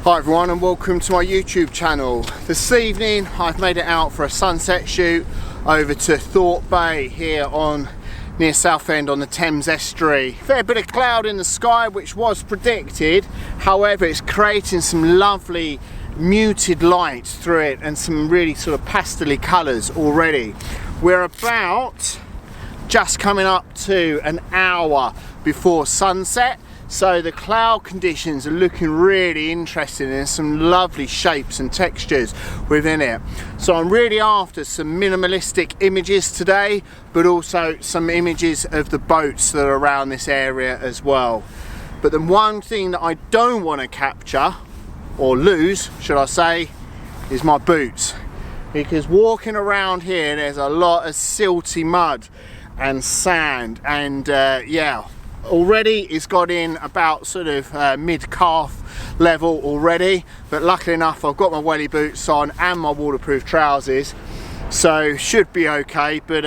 Hi everyone and welcome to my YouTube channel. This evening I've made it out for a sunset shoot over to Thorpe Bay here on near Southend on the Thames estuary. Fair bit of cloud in the sky which was predicted, however it's creating some lovely muted light through it and some really sort of pastel-y colours already. We're about just coming up to an hour before sunset, so the cloud conditions are looking really interesting. There's some lovely shapes and textures within it. So I'm really after some minimalistic images today, but also some images of the boats that are around this area as well. But the one thing that I don't want to capture, or lose should I say, is my boots. Because walking around here there's a lot of silty mud and sand, and yeah, already it's got in about sort of mid-calf level already, but luckily enough I've got my welly boots on and my waterproof trousers, so should be okay. But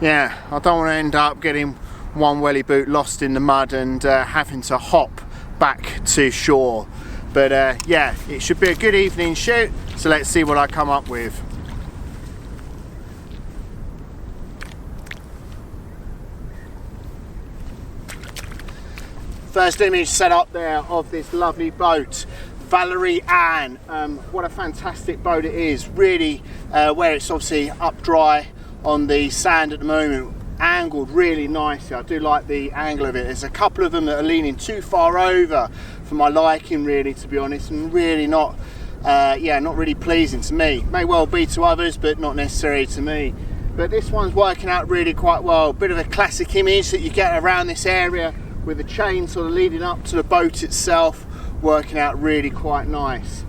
yeah, I don't want to end up getting one welly boot lost in the mud and having to hop back to shore. But yeah, it should be a good evening shoot, so let's see what I come up with. First image set up there of this lovely boat, Valerie Ann. What a fantastic boat it is. Really, where it's obviously up dry on the sand at the moment, angled really nicely. I do like the angle of it. There's a couple of them that are leaning too far over for my liking, really, to be honest, and really not, yeah, not really pleasing to me. May well be to others, but not necessarily to me. But this one's working out really quite well. Bit of a classic image that you get around this area, with the chain sort of leading up to the boat itself, working out really quite nice.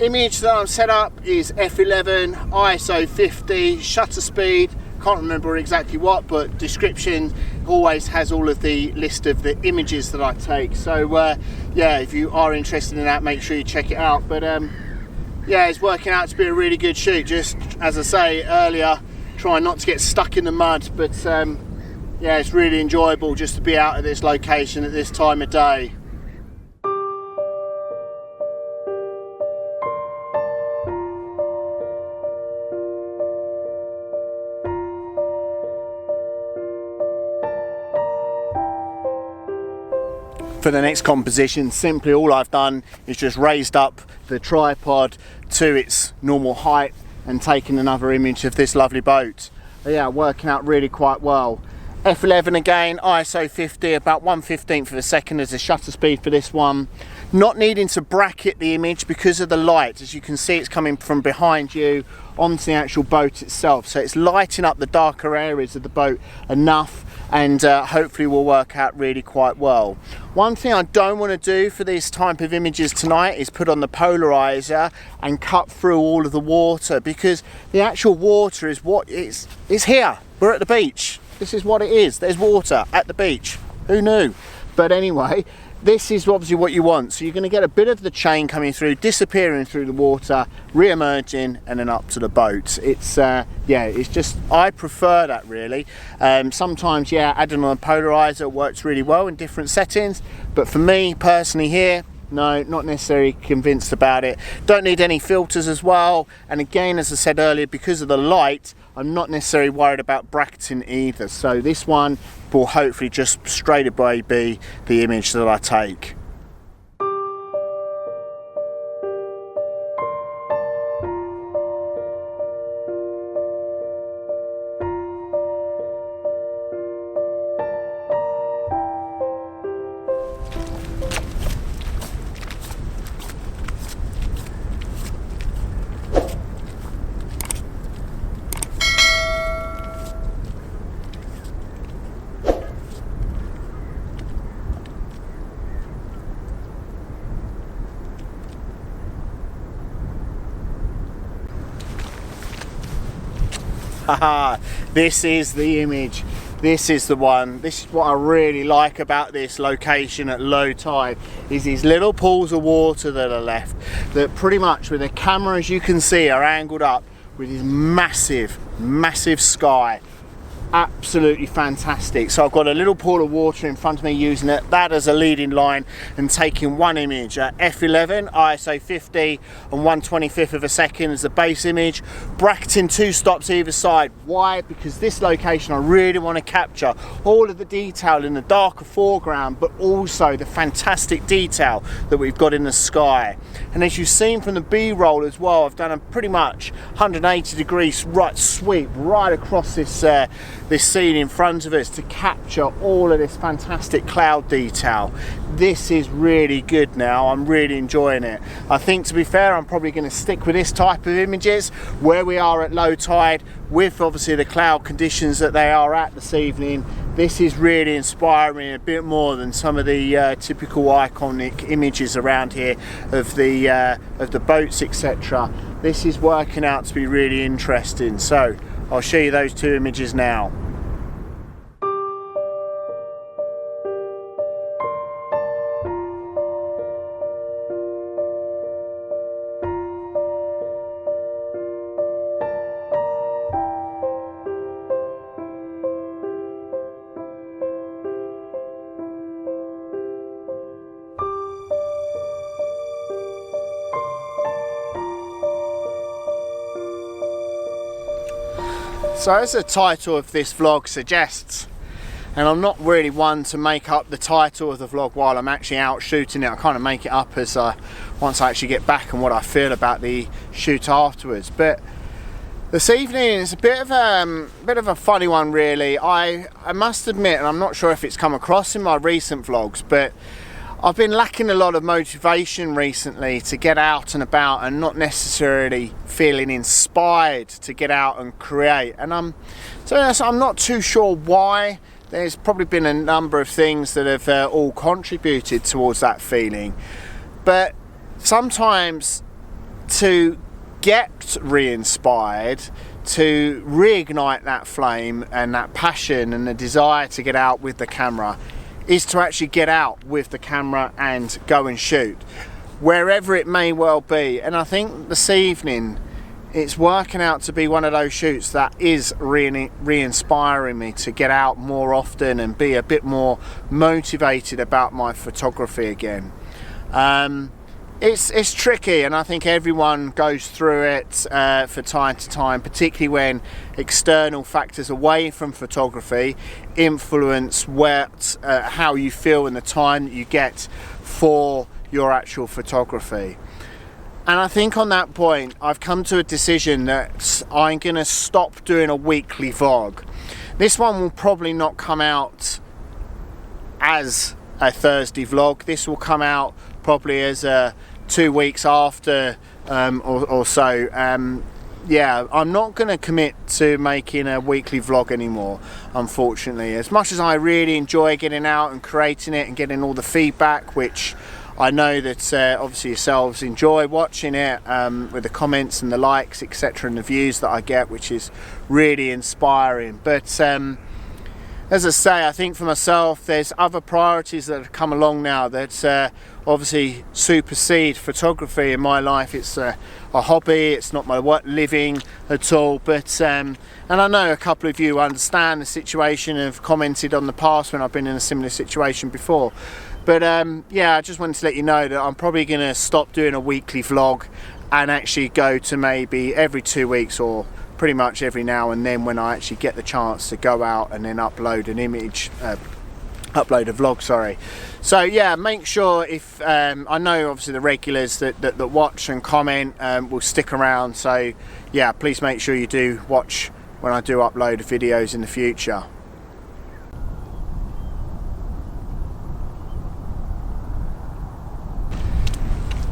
Image that I'm set up is f11, ISO 50, shutter speed, can't remember exactly what, but description always has all of the list of the images that I take. So yeah, if you are interested in that, make sure you check it out. But yeah, it's working out to be a really good shoot. Just as I say earlier, trying not to get stuck in the mud, but yeah, it's really enjoyable just to be out at this location at this time of day. For the next composition, simply all I've done is just raised up the tripod to its normal height and taken another image of this lovely boat. But yeah, working out really quite well. F11 again, ISO 50, about 1/15 of a second as a shutter speed for this one. Not needing to bracket the image because of the light. As you can see, it's coming from behind you onto the actual boat itself. So it's lighting up the darker areas of the boat enough, and hopefully will work out really quite well. One thing I don't want to do for this type of images tonight is put on the polarizer and cut through all of the water, because the actual water is what is here. We're at the beach. This is what it is. There's water at the beach. Who knew? But anyway, this is obviously what you want. So you're going to get a bit of the chain coming through, disappearing through the water, re-emerging, and then up to the boat. It's yeah, it's just, I prefer that really. Sometimes, yeah, adding on a polarizer works really well in different settings, but for me personally here, no, not necessarily convinced about it. Don't need any filters as well, and again, as I said earlier, because of the light, I'm not necessarily worried about bracketing either. So this one will hopefully just straight away be the image that I take. Haha, this is the image. This is the one. This is what I really like about this location at low tide, is these little pools of water that are left, that pretty much with the camera, as you can see, are angled up with this massive sky absolutely fantastic. So I've got a little pool of water in front of me, using that as a leading line and taking one image at f11 ISO 50 and 1/25 of a second as the base image, bracketing 2 stops either side. Why? Because this location I really want to capture all of the detail in the darker foreground, but also the fantastic detail that we've got in the sky. And as you've seen from the B-roll as well, I've done a pretty much 180 degrees right sweep right across this scene in front of us to capture all of this fantastic cloud detail. This is really good now. I'm really enjoying it. I think, to be fair, I'm probably going to stick with this type of images where we are at low tide, with obviously the cloud conditions that they are at this evening. This is really inspiring me a bit more than some of the typical iconic images around here of the boats, etc. This is working out to be really interesting. So I'll show you those 2 images now. So as the title of this vlog suggests, and I'm not really one to make up the title of the vlog while I'm actually out shooting it, I kind of make it up as once I actually get back and what I feel about the shoot afterwards. But this evening is a bit of a funny one really. I must admit, and I'm not sure if it's come across in my recent vlogs, but I've been lacking a lot of motivation recently to get out and about, and not necessarily feeling inspired to get out and create. And I'm not too sure why. There's probably been a number of things that have all contributed towards that feeling. But sometimes to get re-inspired, to reignite that flame and that passion and the desire to get out with the camera, is to actually get out with the camera and go and shoot wherever it may well be. And I think this evening it's working out to be one of those shoots that is really re-inspiring me to get out more often and be a bit more motivated about my photography again. It's tricky, and I think everyone goes through it for time to time, particularly when external factors away from photography influence how you feel and the time that you get for your actual photography. And I think on that point I've come to a decision that I'm going to stop doing a weekly vlog. This one will probably not come out as a Thursday vlog. This will come out probably as 2 weeks after or so. Yeah, I'm not going to commit to making a weekly vlog anymore, unfortunately. As much as I really enjoy getting out and creating it and getting all the feedback, which I know that obviously yourselves enjoy watching it, with the comments and the likes, etc., and the views that I get, which is really inspiring. But as I say, I think for myself there's other priorities that have come along now that obviously supersede photography in my life. It's a hobby, it's not my living at all, but and I know a couple of you understand the situation, have commented on the past when I've been in a similar situation before. But yeah, I just wanted to let you know that I'm probably going to stop doing a weekly vlog and actually go to maybe every 2 weeks, or pretty much every now and then when I actually get the chance to go out and then upload an image, upload a vlog, sorry. So yeah, make sure, if I know obviously the regulars that watch and comment will stick around, so yeah, please make sure you do watch when I do upload videos in the future.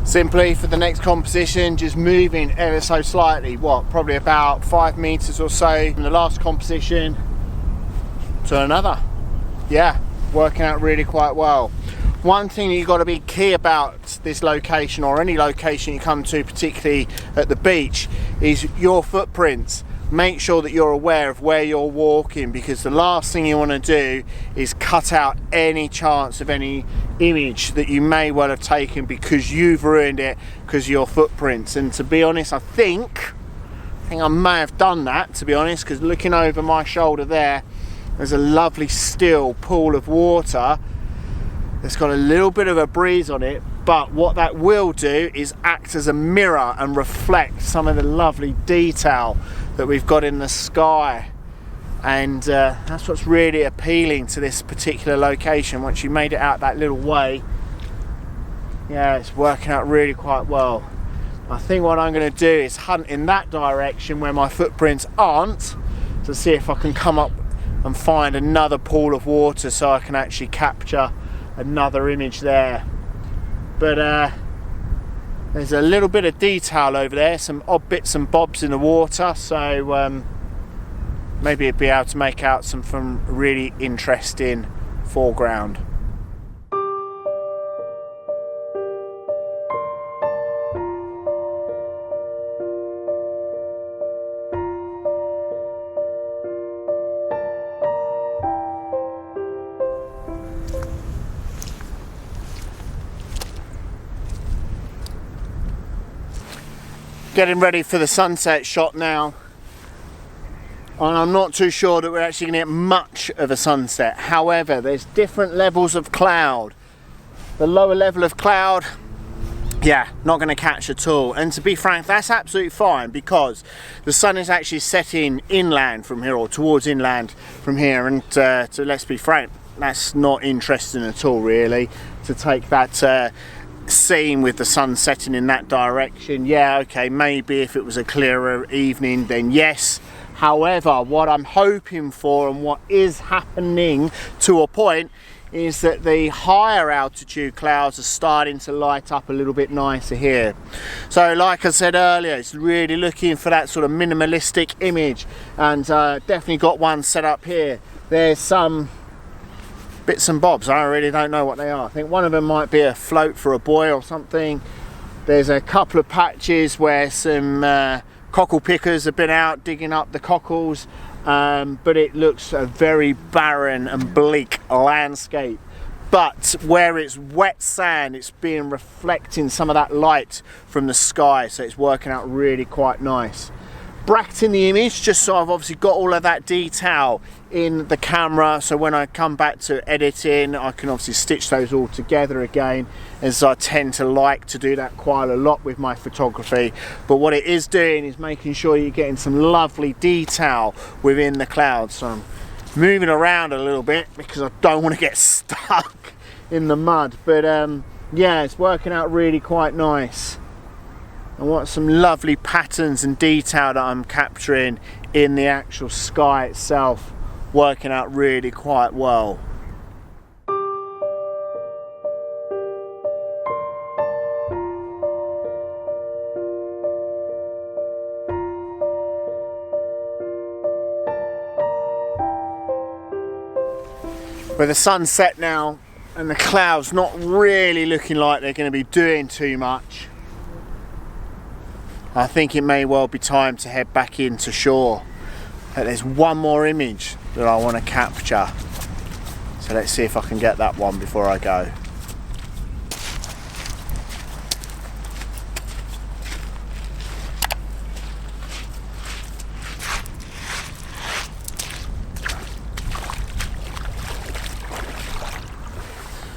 Simply for the next composition, just moving ever so slightly, probably about 5 meters or so from the last composition to another. Yeah, working out really quite well. One thing you've got to be key about this location, or any location you come to, particularly at the beach, is your footprints. Make sure that you're aware of where you're walking, because the last thing you want to do is cut out any chance of any image that you may well have taken because you've ruined it because of your footprints. And to be honest, I think think I may have done that, to be honest, because looking over my shoulder there's a lovely still pool of water that's got a little bit of a breeze on it, but what that will do is act as a mirror and reflect some of the lovely detail that we've got in the sky. And that's what's really appealing to this particular location. Once you made it out that little way, yeah, it's working out really quite well. I think what I'm going to do is hunt in that direction where my footprints aren't, to see if I can come up and find another pool of water so I can actually capture another image there. But there's a little bit of detail over there, some odd bits and bobs in the water, so maybe it'd be able to make out some from really interesting foreground. Getting ready for the sunset shot now, and I'm not too sure that we're actually going to get much of a sunset. However, there's different levels of cloud. The lower level of cloud, yeah, not going to catch at all. And to be frank, that's absolutely fine, because the sun is actually setting inland from here, or towards inland from here, and so let's be frank, that's not interesting at all really, to take that scene with the sun setting in that direction. Yeah, okay, maybe if it was a clearer evening, then yes. However, what I'm hoping for, and what is happening to a point, is that the higher altitude clouds are starting to light up a little bit nicer here. So like I said earlier, it's really looking for that sort of minimalistic image, and definitely got one set up here. There's some bits and bobs, I really don't know what they are. I think one of them might be a float for a buoy or something. There's a couple of patches where some cockle pickers have been out digging up the cockles, but it looks a very barren and bleak landscape. But where it's wet sand, it's being reflecting some of that light from the sky, so it's working out really quite nice. Bracketing the image just so I've obviously got all of that detail in the camera, so when I come back to editing I can obviously stitch those all together again, as I tend to like to do that quite a lot with my photography. But what it is doing is making sure you're getting some lovely detail within the clouds. So I'm moving around a little bit because I don't want to get stuck in the mud, but yeah, it's working out really quite nice. And what some lovely patterns and detail that I'm capturing in the actual sky itself, working out really quite well. With the sun set now and the clouds not really looking like they're going to be doing too much, I think it may well be time to head back into shore. But there's one more image that I want to capture, so let's see if I can get that one before I go.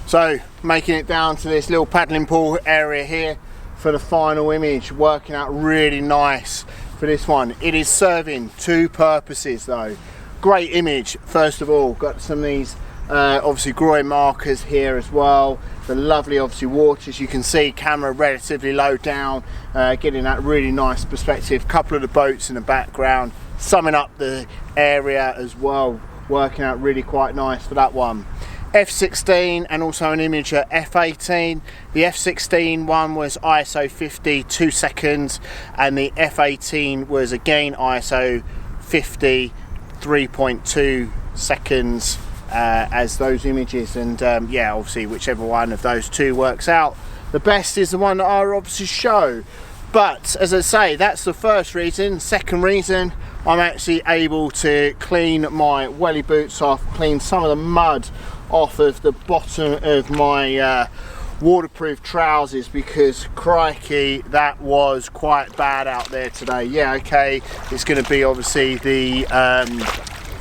So making it down to this little paddling pool area here for the final image, working out really nice for this one. It is serving two purposes though. Great image, first of all, got some of these obviously groin markers here as well. The lovely obviously waters, you can see camera relatively low down, getting that really nice perspective. Couple of the boats in the background, summing up the area as well, working out really quite nice for that one. F16 and also an image at F18. The F16 one was ISO 50 2 seconds, and the F18 was again ISO 50 3.2 seconds as those images, and yeah, obviously whichever one of those two works out the best is the one that I'll obviously show. But as I say, that's the first reason. Second reason, I'm actually able to clean my welly boots off, clean some of the mud off of the bottom of my waterproof trousers, because crikey, that was quite bad out there today. Yeah, okay, it's going to be obviously the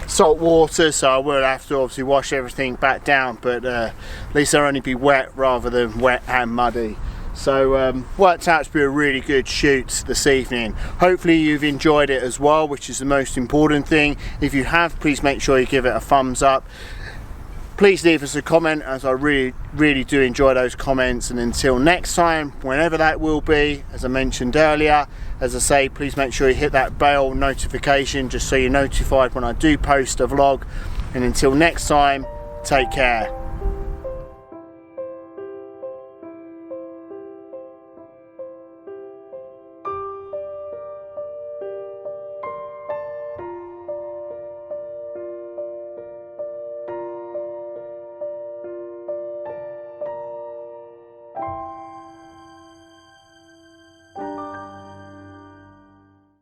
salt water, so I will have to obviously wash everything back down, but at least they'll only be wet rather than wet and muddy. So worked out to be a really good shoot this evening. Hopefully you've enjoyed it as well, which is the most important thing. If you have, please make sure you give it a thumbs up. Please leave us a comment, as I really do enjoy those comments. And until next time, whenever that will be, as I mentioned earlier, as I say, please make sure you hit that bell notification just so you're notified when I do post a vlog. And until next time, take care.